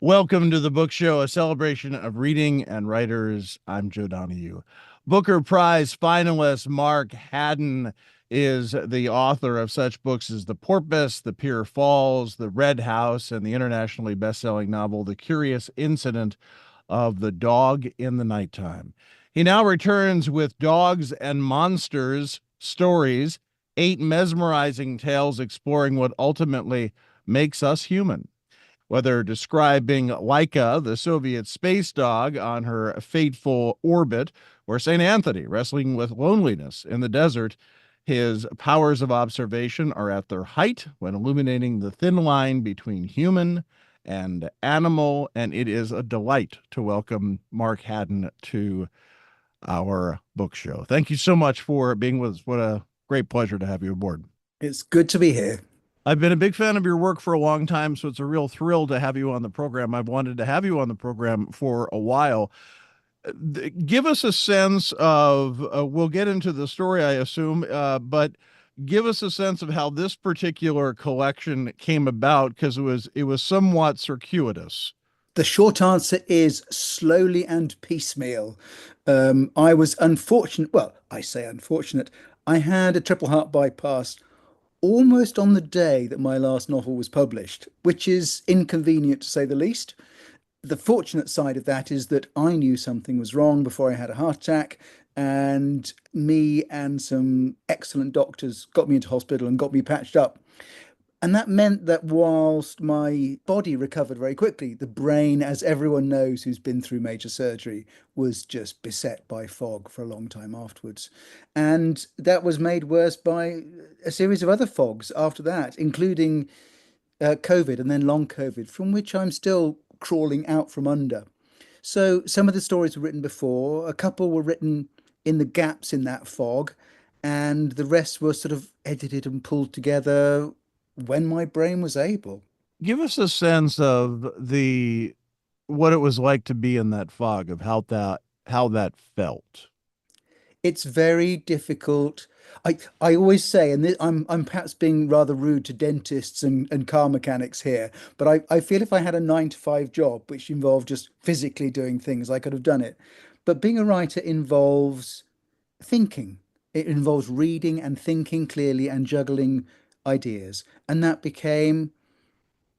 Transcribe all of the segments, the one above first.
Welcome to the Book Show, a celebration of reading and writers. I'm Joe Donahue. Booker Prize finalist Mark Haddon is the author of such books as The Porpoise, The Pier Falls, The Red House, and the internationally best-selling novel The Curious Incident of the Dog in the Nighttime. He now returns with Dogs and Monsters Stories, eight mesmerizing tales exploring what ultimately makes us human. Whether describing Laika, the Soviet space dog, on her fateful orbit, or St. Anthony wrestling with loneliness in the desert, his powers of observation are at their height when illuminating the thin line between human and animal. And it is a delight to welcome Mark Haddon to our book show. Thank you so much for being with us. What a great pleasure to have you aboard. It's good to be here. I've been a big fan of your work for a long time, so it's a real thrill to have you on the program. I've wanted to have you on the program for a while. Give us a sense of, we'll get into the story, I assume, but give us a sense of how this particular collection came about, because it was somewhat circuitous. The short answer is slowly and piecemeal. I was unfortunate. Well, I say unfortunate. I had a triple heart bypass almost on the day that my last novel was published, which is inconvenient to say the least. The fortunate side of that is that I knew something was wrong before I had a heart attack, and me and some excellent doctors got me into hospital and got me patched up. And that meant that whilst my body recovered very quickly, the brain, as everyone knows who's been through major surgery, was just beset by fog for a long time afterwards. And that was made worse by a series of other fogs after that, including COVID and then long COVID, from which I'm still crawling out from under. So some of the stories were written before, a couple were written in the gaps in that fog, and the rest were sort of edited and pulled together when my brain was able. Give us a sense of the what it was like to be in that fog, of how that felt. It's very difficult. I always say, and I'm perhaps being rather rude to dentists and car mechanics here, but I feel if I had a 9 to 5 job, which involved just physically doing things, I could have done it. But being a writer involves thinking. It involves reading and thinking clearly and juggling ideas. And that became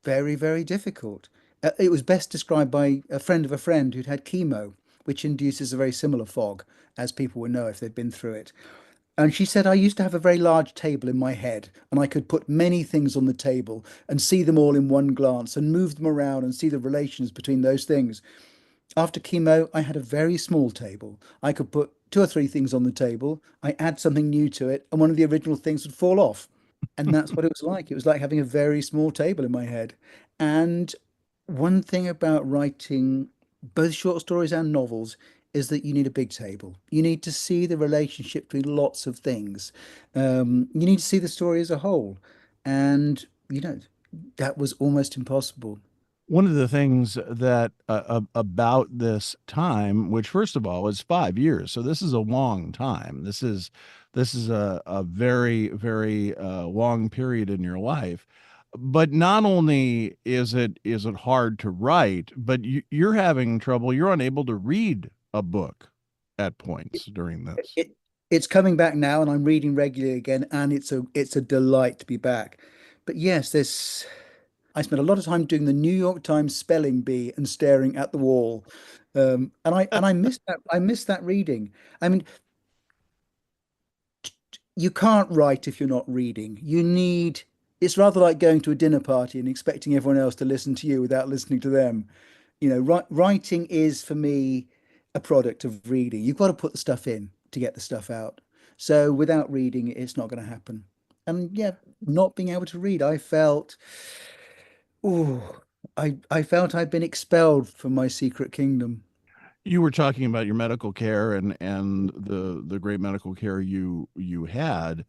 very, very difficult. It was best described by a friend of a friend who'd had chemo, which induces a very similar fog, as people would know if they'd been through it. And she said, I used to have a very large table in my head, and I could put many things on the table and see them all in one glance and move them around and see the relations between those things. After chemo, I had a very small table. I could put two or three things on the table, I add something new to it, and one of the original things would fall off. And that's what it was like. It was like having a very small table in my head. And one thing about writing both short stories and novels is that you need a big table. You need to see the relationship between lots of things. You need to see the story as a whole. And, that was almost impossible. One of the things that about this time, which first of all is 5 years, so this is a long time. This is a very very long period in your life. But not only is it hard to write, but you're having trouble. You're unable to read a book at points during this. It, it's coming back now, and I'm reading regularly again, and it's a delight to be back. But yes, this I spent a lot of time doing the New York Times spelling bee and staring at the wall. And I miss that. I miss that reading. I mean, you can't write if you're not reading. It's rather like going to a dinner party and expecting everyone else to listen to you without listening to them. Writing is for me a product of reading. You've got to put the stuff in to get the stuff out. So without reading, it's not going to happen. And yeah, not being able to read, oh, I felt I'd been expelled from my secret kingdom. You were talking about your medical care and the great medical care you had.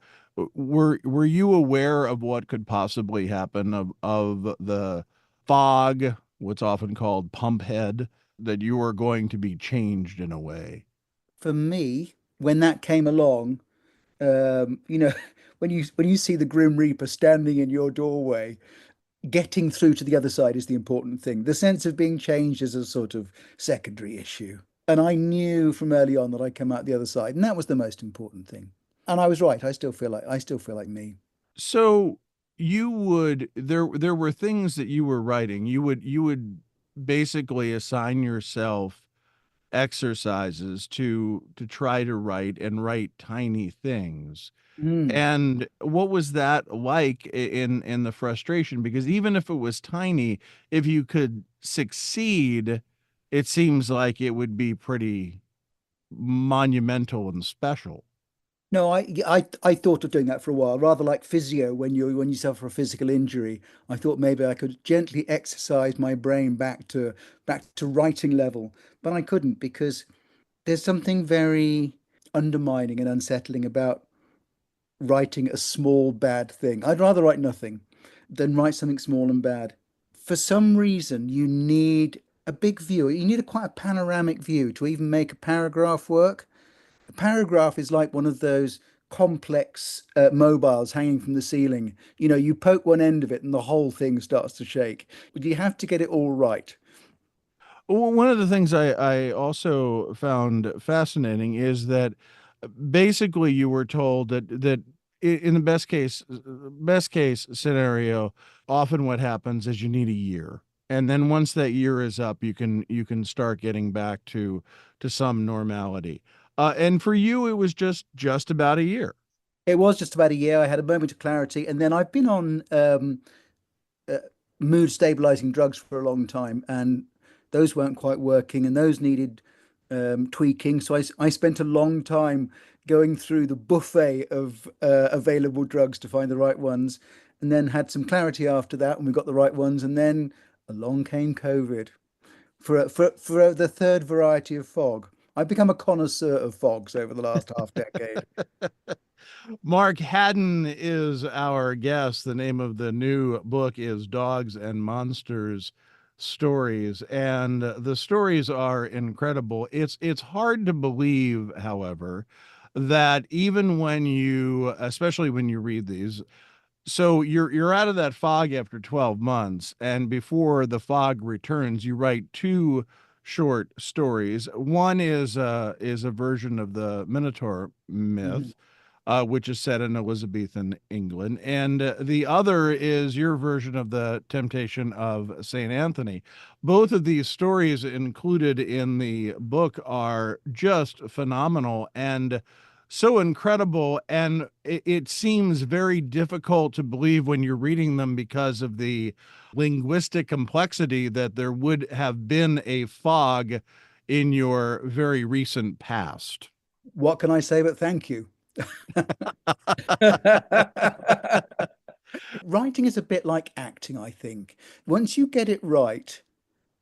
Were you aware of what could possibly happen, of the fog, what's often called pump head, that you were going to be changed in a way? For me, when that came along, um, you know, when you see the Grim Reaper standing in your doorway, getting through to the other side is the important thing. The sense of being changed is a sort of secondary issue. And I knew from early on that I'd come out the other side, and that was the most important thing. And I was right. I still feel like me. So there were things that you were writing. You would basically assign yourself exercises to try to write and write tiny things. Mm. And what was that like in the frustration? Because even if it was tiny, if you could succeed, it seems like it would be pretty monumental and special. No, I thought of doing that for a while, rather like physio when you suffer a physical injury. I thought maybe I could gently exercise my brain back to writing level, but I couldn't because there's something very undermining and unsettling about writing a small bad thing. I'd rather write nothing than write something small and bad. For some reason, you need a big view. You need quite a panoramic view to even make a paragraph work. A paragraph is like one of those complex mobiles hanging from the ceiling. You poke one end of it and the whole thing starts to shake. But you have to get it all right. Well, one of the things I also found fascinating is that basically you were told that in the best case scenario, often what happens is you need a year. And then once that year is up, you can start getting back to some normality. And for you, it was just about a year. It was just about a year. I had a moment of clarity, and then I've been on uh, mood stabilizing drugs for a long time, and those weren't quite working, and those needed tweaking. So I spent a long time going through the buffet of available drugs to find the right ones, and then had some clarity after that when we got the right ones, and then along came COVID for the third variety of fog. I've become a connoisseur of fogs over the last half decade. Mark Haddon is our guest. The name of the new book is Dogs and Monsters Stories, and the stories are incredible. It's hard to believe, however, that even when you, especially when you read these, so you're out of that fog after 12 months, and before the fog returns, you write two short stories. One is a version of the Minotaur Mhm. myth, which is set in Elizabethan England, and the other is your version of the Temptation of Saint Anthony. Both of these stories included in the book are just phenomenal and so incredible, and it seems very difficult to believe when you're reading them because of the linguistic complexity that there would have been a fog in your very recent past. What can I say but thank you? Writing is a bit like acting, I think. Once you get it right,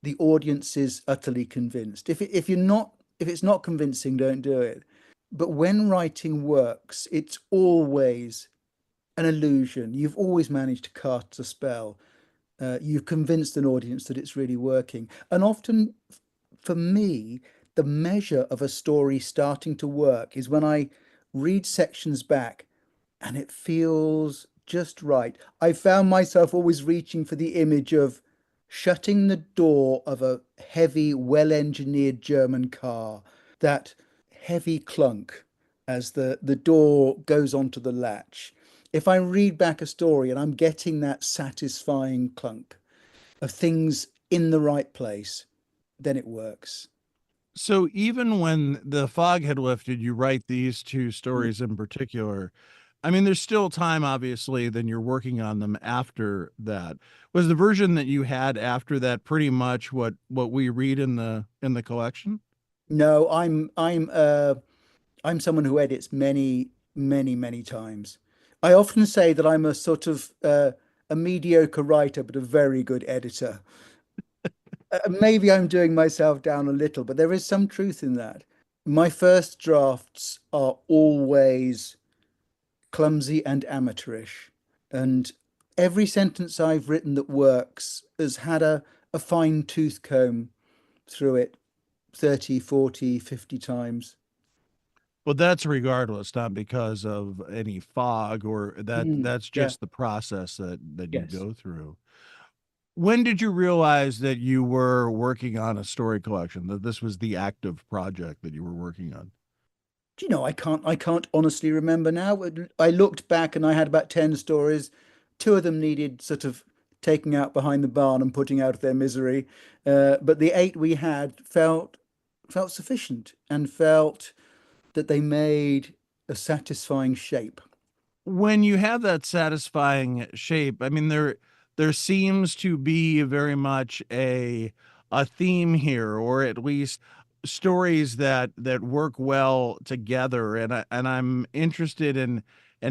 the audience is utterly convinced. If it's not convincing, don't do it. But when writing works, it's always an illusion. You've always managed to cast a spell. You've convinced an audience that it's really working. And often, for me, the measure of a story starting to work is when I read sections back and it feels just right. I found myself always reaching for the image of shutting the door of a heavy, well-engineered German car, that heavy clunk as the door goes onto the latch. If I read back a story and I'm getting that satisfying clunk of things in the right place, then it works. So even when the fog had lifted, you write these two stories in particular. I mean, there's still time, obviously, then you're working on them after that. Was the version that you had after that pretty much what we read in the collection? No, I'm someone who edits many, many, many times. I often say that I'm a sort of a mediocre writer, but a very good editor. Maybe I'm doing myself down a little, but there is some truth in that. My first drafts are always clumsy and amateurish, and every sentence I've written that works has had a fine tooth comb through it 30, 40, 50 times. Well, that's regardless, not because of any fog or that Mm, that's yeah, just the process that you yes. go through. When did you realize that you were working on a story collection, that this was the active project that you were working on? Do you know, I can't honestly remember now. I looked back and I had about 10 stories. Two of them needed sort of taking out behind the barn and putting out of their misery. But the eight we had felt sufficient and felt that they made a satisfying shape. When you have that satisfying shape, I mean, there seems to be very much a theme here, or at least stories that work well together. And I'm interested in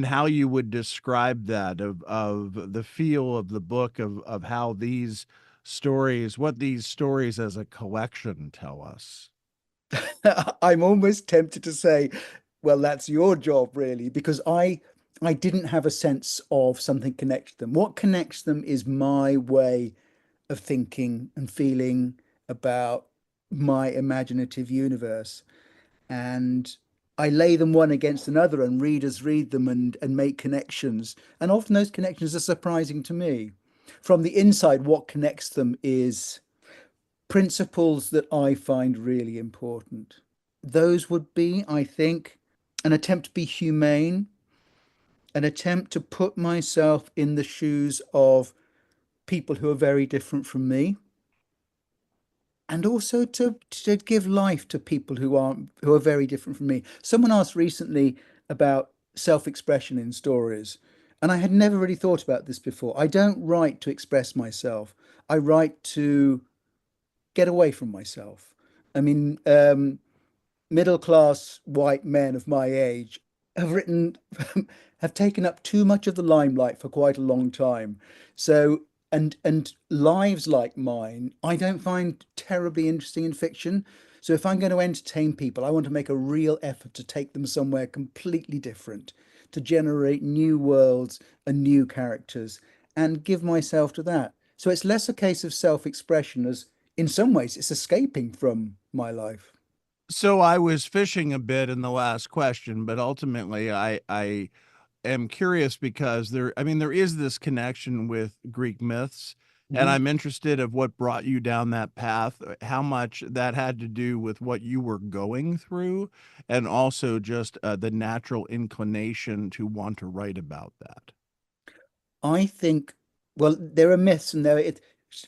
how you would describe that, of the feel of the book, of how these stories, what these stories as a collection tell us. I'm almost tempted to say, well, that's your job really, because I didn't have a sense of something connects them. What connects them is my way of thinking and feeling about my imaginative universe. And I lay them one against another, and readers read them and make connections. And often those connections are surprising to me. From the inside, what connects them is principles that I find really important. Those would be, I think, an attempt to be humane, an attempt to put myself in the shoes of people who are very different from me, and also to give life to people who are very different from me. Someone asked recently about self-expression in stories, and I had never really thought about this before. I don't write to express myself. I write to get away from myself. I mean, middle class white men of my age have written have taken up too much of the limelight for quite a long time. So and lives like mine, I don't find terribly interesting in fiction. So if I'm going to entertain people, I want to make a real effort to take them somewhere completely different, to generate new worlds and new characters and give myself to that. So it's less a case of self-expression as in some ways it's escaping from my life. So I was fishing a bit in the last question, but ultimately I am curious because I mean, there is this connection with Greek myths, and Mhm. I'm interested of what brought you down that path, how much that had to do with what you were going through, and also just the natural inclination to want to write about that. I think, well, there are myths and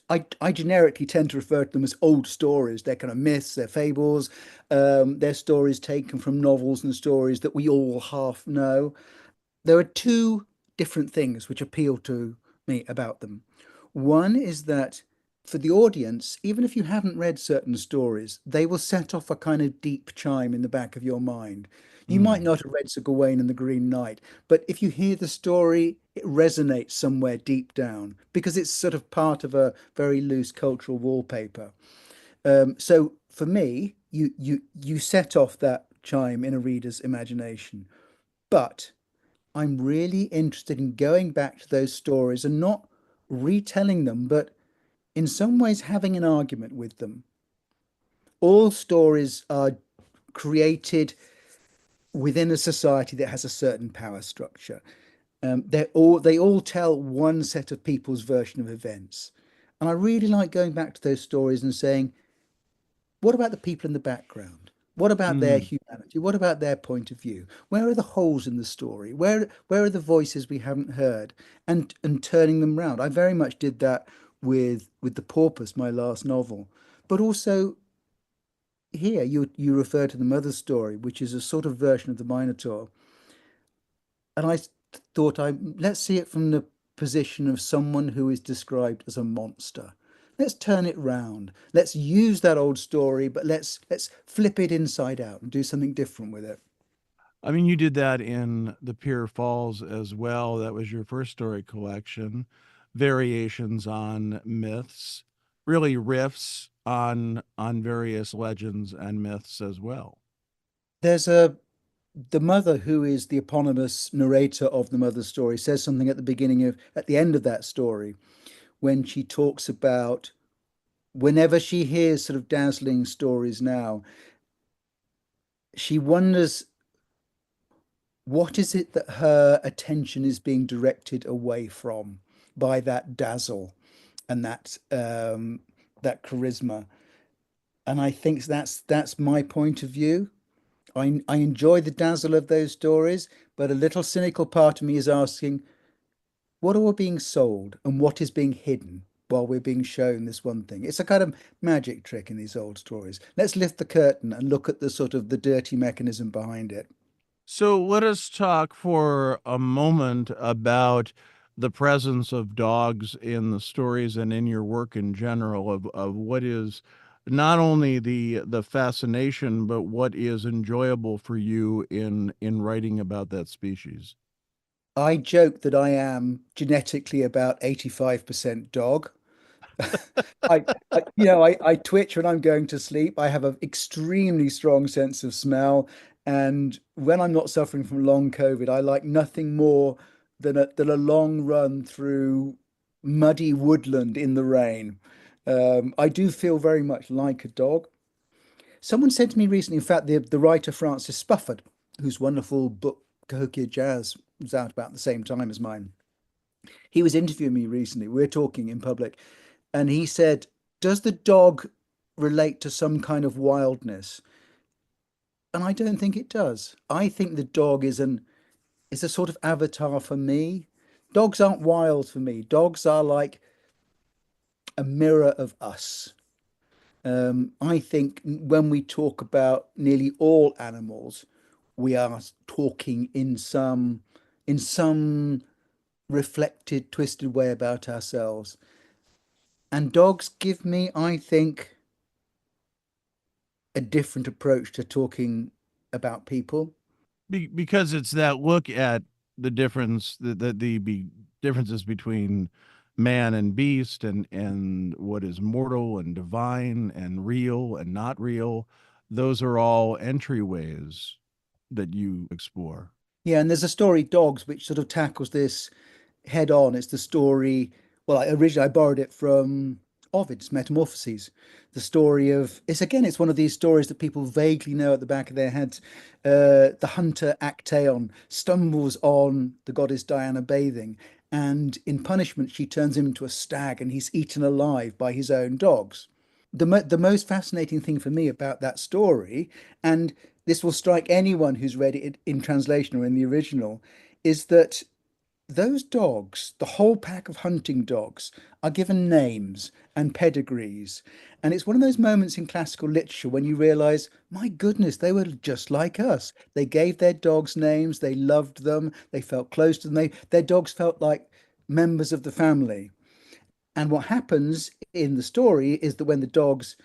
I generically tend to refer to them as old stories. They're kind of myths, they're fables, they're stories taken from novels and stories that we all half know. There are two different things which appeal to me about them. One is that for the audience, even if you haven't read certain stories, they will set off a kind of deep chime in the back of your mind. You might Mm. not have read Sir Gawain and the Green Knight, but if you hear the story, it resonates somewhere deep down because it's sort of part of a very loose cultural wallpaper. So for me, you set off that chime in a reader's imagination. But I'm really interested in going back to those stories and not retelling them, but in some ways having an argument with them. All stories are created within a society that has a certain power structure. They all tell one set of people's version of events. And I really like going back to those stories and saying, what about the people in the background? What about their Mm. humanity? What about their point of view? Where are the holes in the story? Where are the voices we haven't heard? And turning them round. I very much did that with The Porpoise, my last novel. But also here you refer to the Mother story, which is a sort of version of the Minotaur. And thought let's see it from the position of someone who is described as a monster. Let's turn it round. Let's use that old story, but let's flip it inside out and do something different with it. I mean, you did that in The Pier Falls as well. That was your first story collection, variations on myths, really riffs on various legends and myths as well. There's the mother who is the eponymous narrator of the mother story says something at the end of that story when she talks about whenever she hears sort of dazzling stories now, she wonders what is it that her attention is being directed away from by that dazzle. and that charisma. And I think that's my point of view. I enjoy the dazzle of those stories, but a little cynical part of me is asking, what are we being sold and what is being hidden while we're being shown this one thing? It's a kind of magic trick in these old stories. Let's lift the curtain and look at the sort of the dirty mechanism behind it. So let us talk for a moment about the presence of dogs in the stories and in your work in general of what is not only the fascination, but what is enjoyable for you in writing about that species. I joke that I am genetically about 85% dog. I, I twitch when I'm going to sleep. I have an extremely strong sense of smell, and when I'm not suffering from long COVID, I like nothing more than a long run through muddy woodland in the rain. I do feel very much like a dog. Someone said to me recently, in fact, the writer Francis Spufford, whose wonderful book Cahokia Jazz was out about the same time as mine. He was interviewing me recently. We were talking in public, and he said, "Does the dog relate to some kind of wildness?" And I don't think it does. I think the dog is a sort of avatar for me. Dogs aren't wild for me. Dogs are like a mirror of us. I think when we talk about nearly all animals, we are talking in some reflected, twisted way about ourselves. And dogs give me, I think, a different approach to talking about people. Because it's that look at the difference differences between man and beast and what is mortal and divine and real and not real. Those are all entryways that you explore. Yeah, and there's a story, Dogs, which sort of tackles this head on. It's the story, well, originally I borrowed it from Ovid's Metamorphoses. The story of, it's one of these stories that people vaguely know at the back of their heads. The hunter Actaeon stumbles on the goddess Diana bathing, and in punishment, she turns him into a stag and he's eaten alive by his own dogs. The most fascinating thing for me about that story, and this will strike anyone who's read it in translation or in the original, is that those dogs, the whole pack of hunting dogs, are given names and pedigrees. And it's one of those moments in classical literature when you realize, my goodness, they were just like us. They gave their dogs names, they loved them, they felt close to them, their dogs felt like members of the family. And what happens in the story is that when the dogs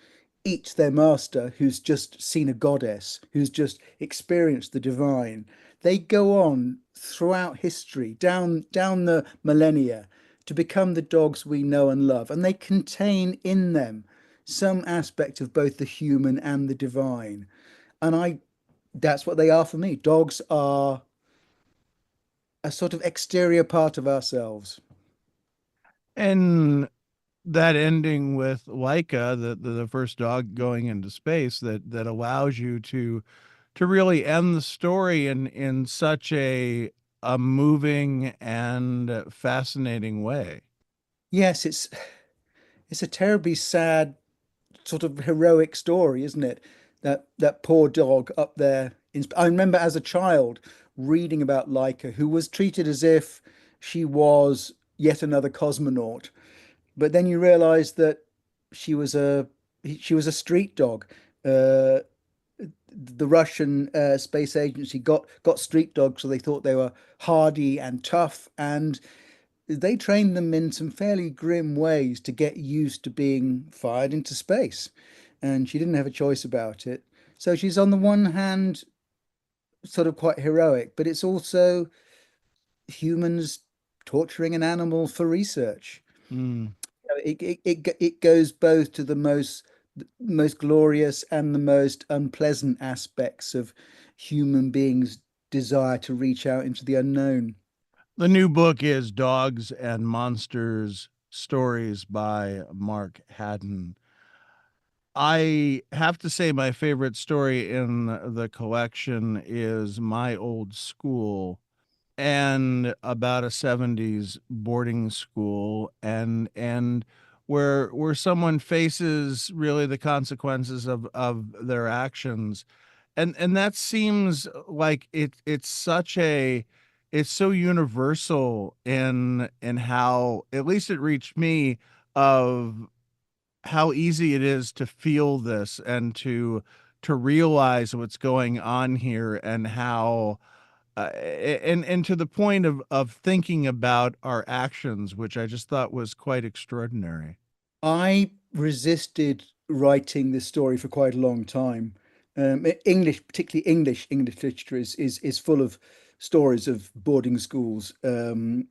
eat their master, who's just seen a goddess, who's just experienced the divine, they go on throughout history, down the millennia, to become the dogs we know and love. And they contain in them some aspect of both the human and the divine. And that's what they are for me. Dogs are a sort of exterior part of ourselves. And that ending with Laika, the first dog going into space, that allows you to really end the story in such a moving and fascinating way. Yes, it's a terribly sad sort of heroic story, isn't it? That poor dog up there. I remember as a child reading about Laika, who was treated as if she was yet another cosmonaut. But then you realize that she was a she was a street dog. Uh, the Russian space agency got street dogs, so they thought they were hardy and tough, and they trained them in some fairly grim ways to get used to being fired into space. And she didn't have a choice about it. So she's on the one hand sort of quite heroic, but it's also humans torturing an animal for research. Mm. It goes both to the most glorious and the most unpleasant aspects of human beings' desire to reach out into the unknown. The new book is Dogs and Monsters Stories by Mark Haddon. I have to say, my favorite story in the collection is My Old School, and about a 70s boarding school, and where someone faces really the consequences of their actions. And that seems like it's so universal in how, at least it reached me, of how easy it is to feel this and to realize what's going on here, and how and to the point of thinking about our actions, which I just thought was quite extraordinary. I resisted writing this story for quite a long time. English, particularly English literature is full of stories of boarding schools and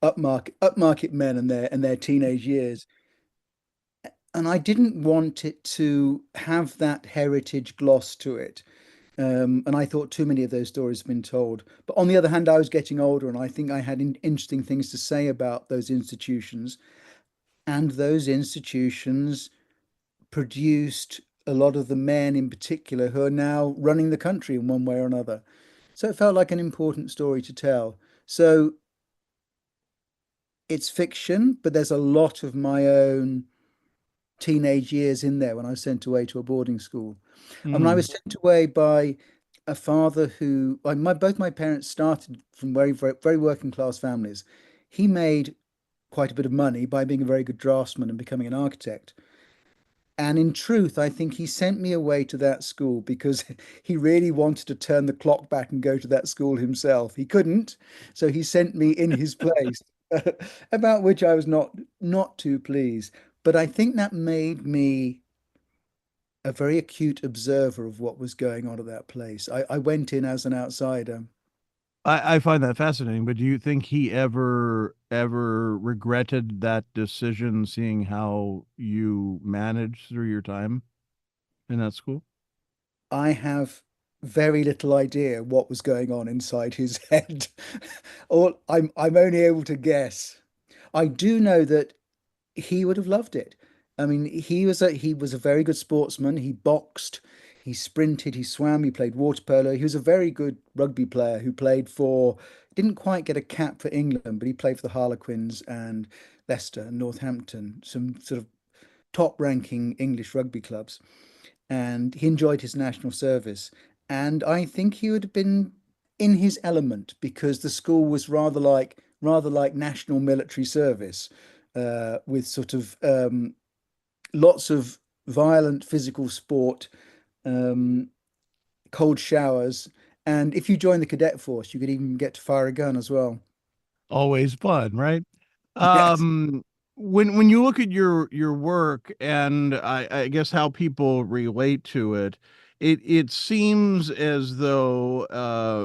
upmarket men and their teenage years. And I didn't want it to have that heritage gloss to it. And I thought too many of those stories have been told. But on the other hand, I was getting older, and I think I had interesting things to say about those institutions. And those institutions produced a lot of the men in particular who are now running the country in one way or another. So it felt like an important story to tell. So it's fiction, but there's a lot of my own teenage years in there when I was sent away to a boarding school. And I Hmm. was sent away by a father who, both my parents started from very working class families. He made quite a bit of money by being a very good draftsman and becoming an architect. And in truth, I think he sent me away to that school because he really wanted to turn the clock back and go to that school himself. He couldn't, so he sent me in his place, about which I was not too pleased. But I think that made me a very acute observer of what was going on at that place. I went in as an outsider. I find that fascinating, but do you think he ever regretted that decision, seeing how you managed through your time in that school? I have very little idea what was going on inside his head. Or I'm only able to guess. I do know that he would have loved it. I mean, he was a very good sportsman. He boxed, he sprinted, he swam, he played water polo. He was a very good rugby player who played for, didn't quite get a cap for England, but he played for the Harlequins and Leicester and Northampton, some sort of top-ranking English rugby clubs. And he enjoyed his national service. And I think he would have been in his element because the school was rather like national military service, with sort of lots of violent physical sport, um, cold showers, and if you join the cadet force, you could even get to fire a gun as well. Always fun, right? Yes. Um, when you look at your work, and I guess how people relate to it, it seems as though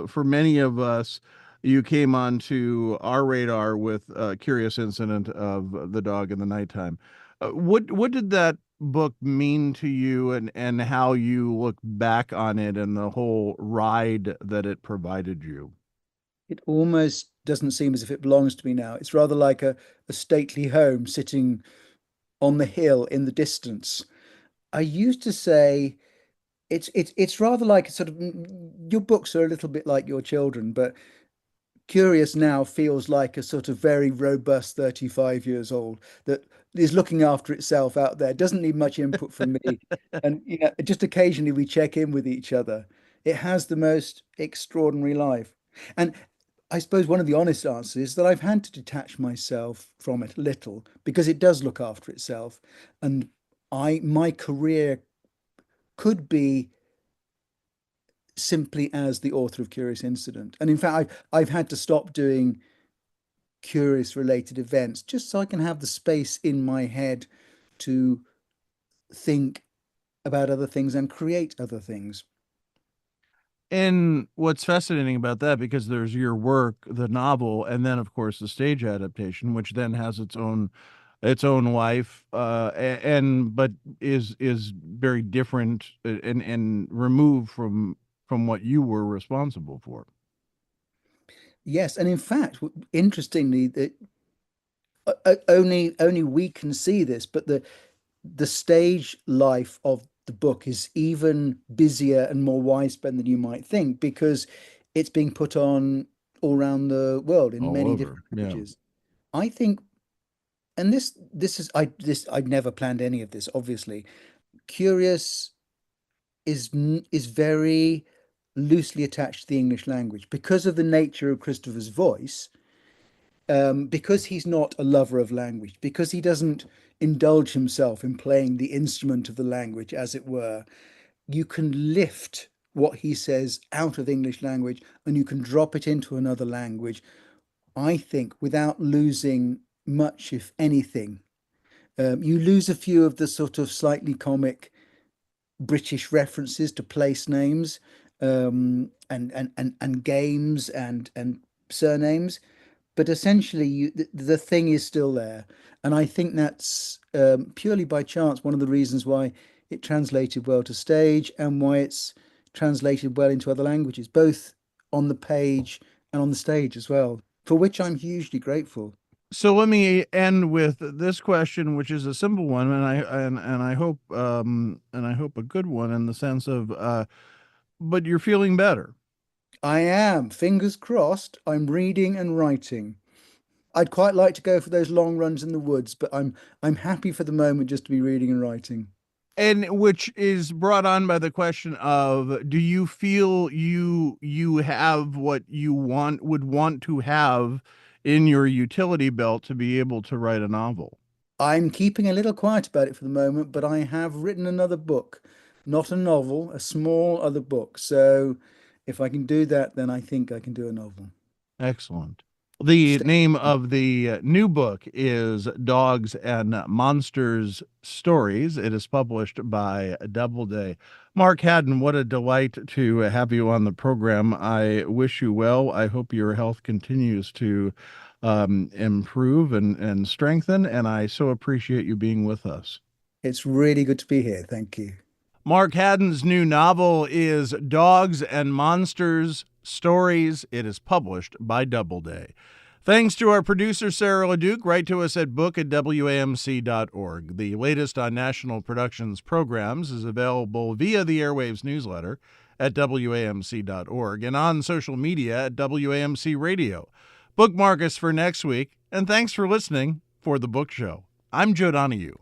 for many of us, you came onto our radar with a curious incident of the dog in the nighttime. What did that book mean to you, and how you look back on it and the whole ride that it provided you? It almost doesn't seem as if it belongs to me now. It's rather like a stately home sitting on the hill in the distance. I used to say it's rather like a sort of your books are a little bit like your children, but Curious now feels like a sort of very robust 35 years old that is looking after itself out there, doesn't need much input from me. And just occasionally we check in with each other. It has the most extraordinary life. And I suppose one of the honest answers is that I've had to detach myself from it a little because it does look after itself. And my career could be simply as the author of Curious Incident. And in fact, I've had to stop doing curious related events just so I can have the space in my head to think about other things and create other things. And what's fascinating about that, because there's your work, the novel, and then of course the stage adaptation, which then has its own life, and but is very different, and removed from what you were responsible for. Yes, and in fact, interestingly, that only we can see this, but the stage life of the book is even busier and more widespread than you might think because it's being put on all around the world in All many over. different Yeah. languages. I think and this is I'd never planned any of this, obviously. Curious is very loosely attached to the English language because of the nature of Christopher's voice, because he's not a lover of language, because he doesn't indulge himself in playing the instrument of the language, as it were. You can lift what he says out of the English language and you can drop it into another language, I think, without losing much, if anything. You lose a few of the sort of slightly comic British references to place names, and games and surnames, but essentially the thing is still there. And I think that's purely by chance one of the reasons why it translated well to stage and why it's translated well into other languages, both on the page and on the stage as well, for which I'm hugely grateful. So let me end with this question, which is a simple one, and I hope a good one in the sense of, but you're feeling better. I am, fingers crossed, I'm reading and writing. I'd quite like to go for those long runs in the woods, but I'm happy for the moment just to be reading and writing. And which is brought on by the question of, do you feel you have what you want to have in your utility belt to be able to write a novel? I'm keeping a little quiet about it for the moment, but I have written another book, not a novel, a small other book. So if I can do that, then I think I can do a novel. Excellent. The Stay name of the new book is Dogs and Monsters Stories. It is published by Doubleday. Mark Haddon, what a delight to have you on the program. I wish you well. I hope your health continues to improve and strengthen, and I so appreciate you being with us. It's really good to be here. Thank you. Mark Haddon's new novel is Dogs and Monsters Stories. It is published by Doubleday. Thanks to our producer, Sarah LeDuc. Write to us at book@wamc.org. The latest on National Productions programs is available via the Airwaves newsletter at wamc.org and on social media at WAMC Radio. Bookmark us for next week, and thanks for listening for The Book Show. I'm Joe Donahue.